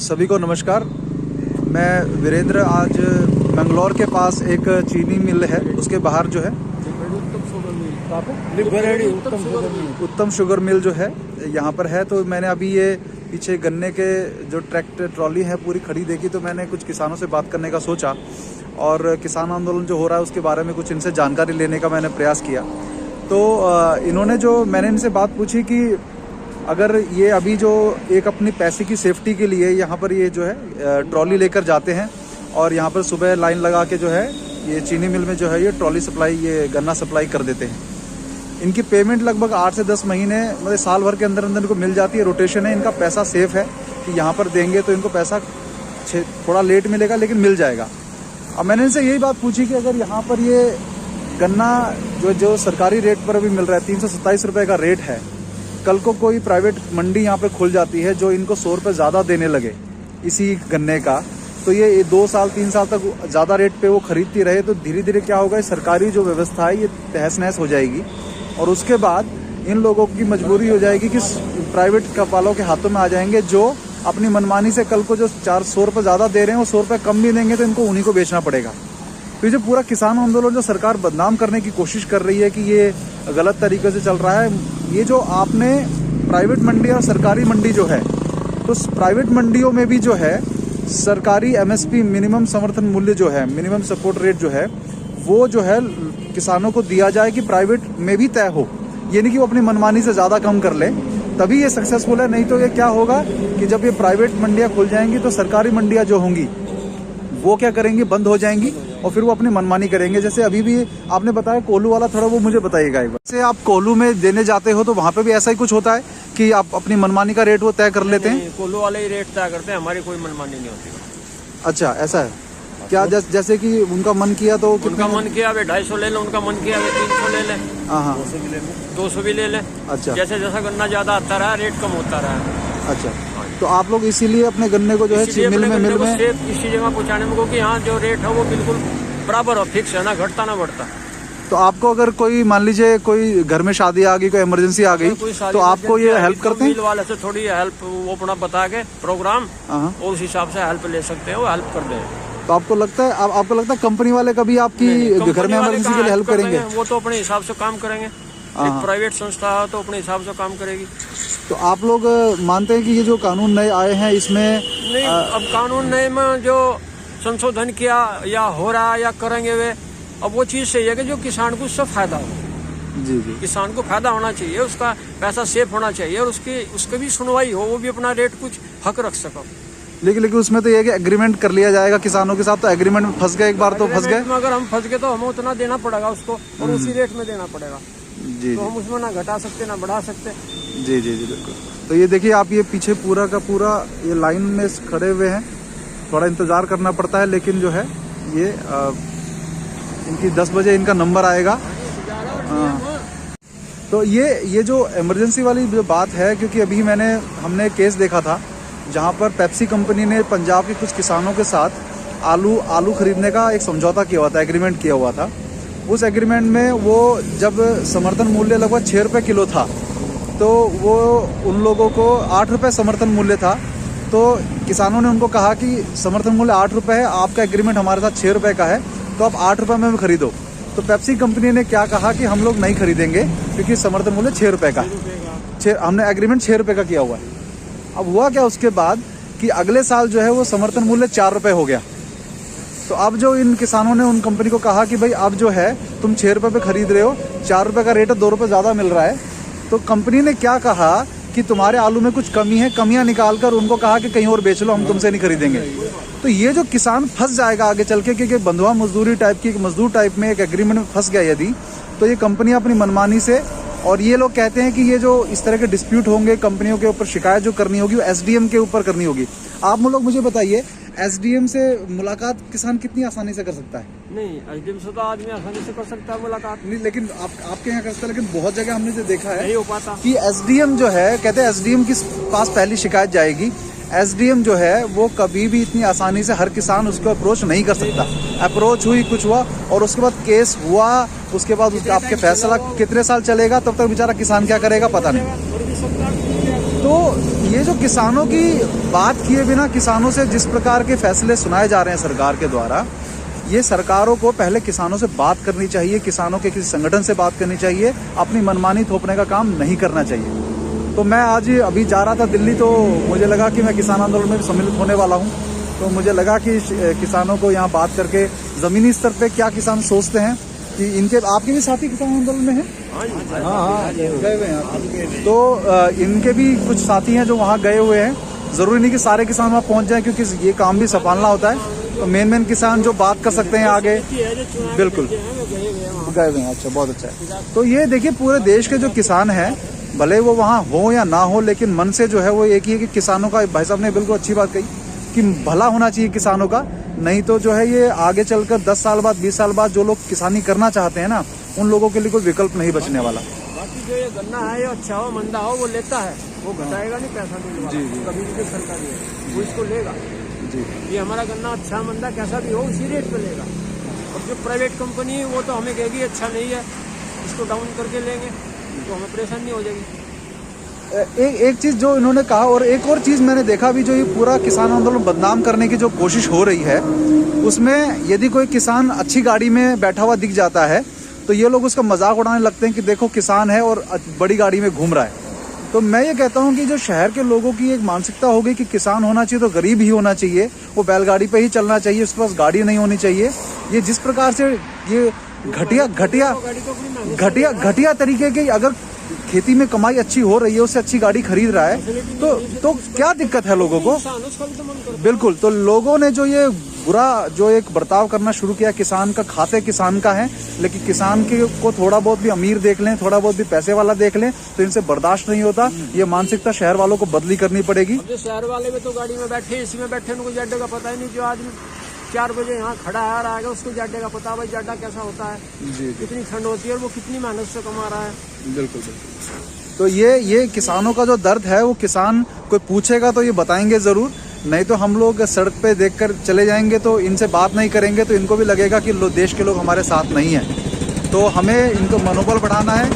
सभी को नमस्कार। मैं वीरेंद्र आज मंगलौर के पास एक चीनी मिल है, उसके बाहर जो है उत्तम शुगर मिल जो है यहाँ पर है। तो मैंने अभी ये पीछे गन्ने के जो ट्रैक्टर ट्रॉली है पूरी खड़ी देखी, तो मैंने कुछ किसानों से बात करने का सोचा और किसान आंदोलन जो हो रहा है उसके बारे में कुछ इनसे जानकारी लेने का मैंने प्रयास किया। तो इन्होंने मैंने इनसे बात पूछी कि अगर ये अभी जो एक अपनी पैसे की सेफ्टी के लिए यहाँ पर ये जो है ट्रॉली लेकर जाते हैं और यहाँ पर सुबह लाइन लगा के जो है ये चीनी मिल में जो है ये ट्रॉली सप्लाई, ये गन्ना सप्लाई कर देते हैं। इनकी पेमेंट लगभग 8 से 10 महीने मतलब साल भर के अंदर अंदर इनको मिल जाती है। रोटेशन है, इनका पैसा सेफ है कि यहाँ पर देंगे तो इनको पैसा थोड़ा लेट मिलेगा लेकिन मिल जाएगा। अब मैंने इनसे यही बात पूछी कि अगर यहाँ पर ये गन्ना जो सरकारी रेट पर अभी मिल रहा है 327 रुपये का रेट है, कल को कोई प्राइवेट मंडी यहाँ पे खुल जाती है जो इनको 100 रुपये ज़्यादा देने लगे इसी गन्ने का, तो ये 2 साल 3 साल तक ज़्यादा रेट पे वो खरीदती रहे तो धीरे धीरे क्या होगा, सरकारी जो व्यवस्था है ये तहस नहस हो जाएगी और उसके बाद इन लोगों की मजबूरी हो जाएगी कि प्राइवेट वालों के हाथों में आ जाएंगे जो अपनी मनमानी से कल को जो 400 रुपये ज़्यादा दे रहे हैं वो 100 रुपये कम भी देंगे तो इनको उन्हीं को बेचना पड़ेगा। तो ये जो पूरा किसान आंदोलन जो सरकार बदनाम करने की कोशिश कर रही है कि ये गलत तरीके से चल रहा है, ये जो आपने प्राइवेट मंडी और सरकारी मंडी जो है, तो प्राइवेट मंडियों में भी जो है सरकारी एमएसपी मिनिमम समर्थन मूल्य जो है, मिनिमम सपोर्ट रेट जो है वो जो है किसानों को दिया जाए कि प्राइवेट में भी तय हो, ये नहीं कि वो अपनी मनमानी से ज़्यादा कम कर ले, तभी ये सक्सेसफुल है। नहीं तो ये क्या होगा कि जब ये प्राइवेट मंडियाँ खुल जाएंगी तो सरकारी मंडियाँ जो होंगी वो क्या करेंगी, बंद हो जाएंगी और फिर वो अपनी मनमानी करेंगे। जैसे अभी भी आपने बताया कोल्हू वाला, थोड़ा वो मुझे बताइएगा एक बार। जैसे आप कोल्हू में देने जाते हो तो वहाँ पे भी ऐसा ही कुछ होता है कि आप अपनी मनमानी का रेट वो तय कर लेते हैं? कोल्हू वाले ही रेट तय करते हैं, हमारी कोई मनमानी नहीं होती। अच्छा, ऐसा है क्या? जैसे कि उनका मन किया तो उनका मन किया वे 250 ले लें, उनका मन किया वे 300 ले लें, 200 भी ले लें। अच्छा, जैसे जैसा गन्ना ज्यादा आता रहा रेट कम होता रहा। अच्छा, तो आप लोग इसीलिए अपने गन्ने को जो है मिल में इसी जगह पहुँचाने में कि यहाँ जो रेट है वो बिल्कुल बराबर हो, फिक्स है, ना घटता ना बढ़ता। तो आपको अगर कोई मान लीजिए कोई घर में शादी आ गई, कोई इमरजेंसी आ गई तो आपको ये हेल्प करते हैं? मिल वाले से थोड़ी हेल्प वो अपना बता के प्रोग्राम और उस हिसाब से हेल्प ले सकते हैं, वो हेल्प कर दें। तो आपको लगता है कंपनी वाले कभी आपकी घर में इमरजेंसी के लिए हेल्प करेंगे? वो तो अपने हिसाब से काम करेंगे, एक प्राइवेट संस्था है तो अपने हिसाब से काम करेगी। तो आप लोग मानते हैं कि ये जो कानून नए आए हैं इसमें नहीं, अब कानून नए में जो संशोधन किया या हो रहा या करेंगे वे, अब वो चीज सही है कि जो किसान को उससे फायदा हो। जी जी, किसान को फायदा होना चाहिए, उसका पैसा सेफ होना चाहिए और उसकी भी सुनवाई हो, वो भी अपना रेट कुछ हक रख सको। लेकिन उसमें तो ये कि एग्रीमेंट कर लिया जाएगा किसानों के साथ, तो एग्रीमेंट में फंस गए एक बार तो फंस गए। अगर हम फंस गए तो हमें उतना देना पड़ेगा उसको और उसी रेट में देना पड़ेगा। जी, तो हम उसमें ना घटा सकते ना बढ़ा सकते। जी जी जी, बिल्कुल। तो ये देखिए आप, ये पीछे पूरा का पूरा ये लाइन में खड़े हुए हैं, थोड़ा इंतजार करना पड़ता है लेकिन जो है ये इनकी 10 बजे इनका नंबर आएगा। तो ये जो इमरजेंसी वाली जो बात है, क्योंकि अभी हमने केस देखा था जहाँ पर पेप्सी कंपनी ने पंजाब के कुछ किसानों के साथ आलू खरीदने का एक समझौता किया हुआ था, एग्रीमेंट किया हुआ था। उस एग्रीमेंट में वो जब समर्थन मूल्य लगभग 6 रुपये किलो था तो वो उन लोगों को 8 रुपये समर्थन मूल्य था, तो किसानों ने उनको कहा कि समर्थन मूल्य 8 रुपये है, आपका एग्रीमेंट हमारे साथ 6 रुपये का है तो आप 8 रुपये में खरीदो। तो पेप्सी कंपनी ने क्या कहा कि हम लोग नहीं खरीदेंगे क्योंकि समर्थन मूल्य 6 रुपये का, हमने एग्रीमेंट 6 रुपये का किया हुआ है। अब हुआ क्या उसके बाद कि अगले साल जो है वो समर्थन मूल्य 4 रुपये हो गया। तो अब जो इन किसानों ने उन कंपनी को कहा कि भाई अब जो है तुम 6 रुपये पे खरीद रहे हो, 4 रुपये का रेट है, 2 रुपये ज़्यादा मिल रहा है। तो कंपनी ने क्या कहा कि तुम्हारे आलू में कुछ कमी है, कमियां निकाल कर उनको कहा कि कहीं और बेच लो, हम तुमसे नहीं खरीदेंगे। तो ये जो किसान फंस जाएगा आगे चल के, क्योंकि बंधुआ मजदूरी टाइप की, एक मजदूर टाइप में एक एग्रीमेंट में फंस गया यदि, तो ये कंपनी अपनी मनमानी से, और ये लोग कहते हैं कि ये जो इस तरह के डिस्प्यूट होंगे कंपनियों के ऊपर, शिकायत जो करनी होगी वो एसडीएम के ऊपर करनी होगी। आप लोग मुझे बताइए, एसडीएम से मुलाकात किसान कितनी आसानी से कर सकता है? नहीं, एसडीएम से तो आदमी आसानी से कर सकता है मुलाकात। नहीं, लेकिन आपके यहाँ कर सकता है, लेकिन बहुत जगह हमने जो देखा है नहीं हो पाता कि एसडीएम जो है, कहते हैं एसडीएम के पास पहली शिकायत जाएगी। एसडीएम जो है वो कभी भी इतनी आसानी से हर किसान उसको अप्रोच नहीं कर सकता। अप्रोच हुई, कुछ हुआ और उसके बाद केस हुआ, उसके बाद आपके फैसला कितने साल चलेगा, तब तक बेचारा किसान क्या करेगा पता नहीं। तो तो ये जो किसानों की बात किए बिना किसानों से जिस प्रकार के फैसले सुनाए जा रहे हैं सरकार के द्वारा, ये सरकारों को पहले किसानों से बात करनी चाहिए, किसानों के किसी संगठन से बात करनी चाहिए, अपनी मनमानी थोपने का काम नहीं करना चाहिए। तो मैं आज अभी जा रहा था दिल्ली, तो मुझे लगा कि मैं किसान आंदोलन में सम्मिलित होने वाला हूँ। तो मुझे लगा कि किसानों को यहाँ बात करके ज़मीनी स्तर पे क्या किसान सोचते हैं कि इनके आपके भी साथी किसान आंदोलन में हैं। हाँ गए हुए हैं। तो इनके भी कुछ साथी हैं जो वहाँ गए हुए हैं। ज़रूरी नहीं कि सारे किसान वहाँ पहुँच जाएं, क्योंकि ये काम भी संभालना होता है। तो मेन किसान जो बात कर सकते हैं आगे, बिल्कुल गए हुए हैं। अच्छा, बहुत अच्छा है। तो ये देखिए, पूरे देश के जो किसान हैं, भले वो वहाँ हो या ना हो, लेकिन मन से जो है वो एक ही है कि किसानों का, भाई साहब ने बिल्कुल अच्छी बात कही कि भला होना चाहिए किसानों का। नहीं तो जो है ये आगे चलकर 10 साल बाद, 20 साल बाद जो लोग किसानी करना चाहते हैं ना, उन लोगों के लिए कोई विकल्प नहीं बचने वाला। बाकी जो ये गन्ना है, ये अच्छा हो मंदा हो, वो लेता है, वो घटाएगा नहीं, पैसा नहीं जी कभी भी सरकारी है वो इसको लेगा जी। ये हमारा गन्ना अच्छा मंदा कैसा भी हो उसी रेट पे लेगा। और जो प्राइवेट कंपनी है वो तो हमें कहेगी अच्छा नहीं है, इसको डाउन करके लेंगे, तो हमें परेशानी हो जाएगी। एक चीज़ जो इन्होंने कहा, और एक और चीज़ मैंने देखा भी, जो ये पूरा किसान आंदोलन बदनाम करने की जो कोशिश हो रही है, उसमें यदि कोई किसान अच्छी गाड़ी में बैठा हुआ दिख जाता है तो ये लोग उसका मजाक उड़ाने लगते हैं कि देखो किसान है और बड़ी गाड़ी में घूम रहा है। तो मैं ये कहता हूँ कि जो शहर के लोगों की एक मानसिकता हो गई कि किसान होना चाहिए तो गरीब ही होना चाहिए, वो बैलगाड़ी पे ही चलना चाहिए, उसके पास गाड़ी नहीं होनी चाहिए। ये जिस प्रकार से ये घटिया तरीके की, अगर खेती में कमाई अच्छी हो रही है, उससे अच्छी गाड़ी खरीद रहा है, तो क्या दिक्कत है लोगों को? बिल्कुल। तो लोगों ने जो ये बुरा जो एक बर्ताव करना शुरू किया, किसान का खाते किसान का है, लेकिन किसान के को थोड़ा बहुत भी अमीर देख लें, थोड़ा बहुत भी पैसे वाला देख लें, तो इनसे बर्दाश्त नहीं होता। ये मानसिकता शहर वालों को बदली करनी पड़ेगी। जो शहर वाले में तो गाड़ी में बैठे, इसी में बैठे, उनको जाड्डे का पता ही नहीं। जो आदमी 4 बजे यहाँ खड़ा आ रहा है, उसको जाड्डे का पता, भाई जाड्डा कैसा होता है, जी, कितनी ठंड होती है और वो कितनी मेहनत से कमा रहा है। बिल्कुल। तो ये किसानों का जो दर्द है, वो किसान कोई पूछेगा तो ये बताएंगे जरूर, नहीं तो हम लोग सड़क पे देखकर चले जाएंगे, तो इनसे बात नहीं करेंगे, तो इनको भी लगेगा कि देश के लोग हमारे साथ नहीं हैं। तो हमें इनको मनोबल बढ़ाना है,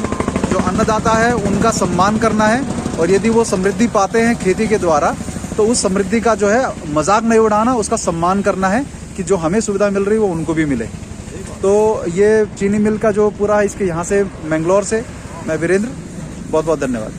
जो अन्नदाता है उनका सम्मान करना है, और यदि वो समृद्धि पाते हैं खेती के द्वारा, तो उस समृद्धि का जो है मजाक नहीं उड़ाना, उसका सम्मान करना है कि जो हमें सुविधा मिल रही है वो उनको भी मिले। तो ये चीनी मिल का जो पूरा इसके यहाँ से, मैंगलोर से मैं वीरेंद्र, बहुत बहुत धन्यवाद।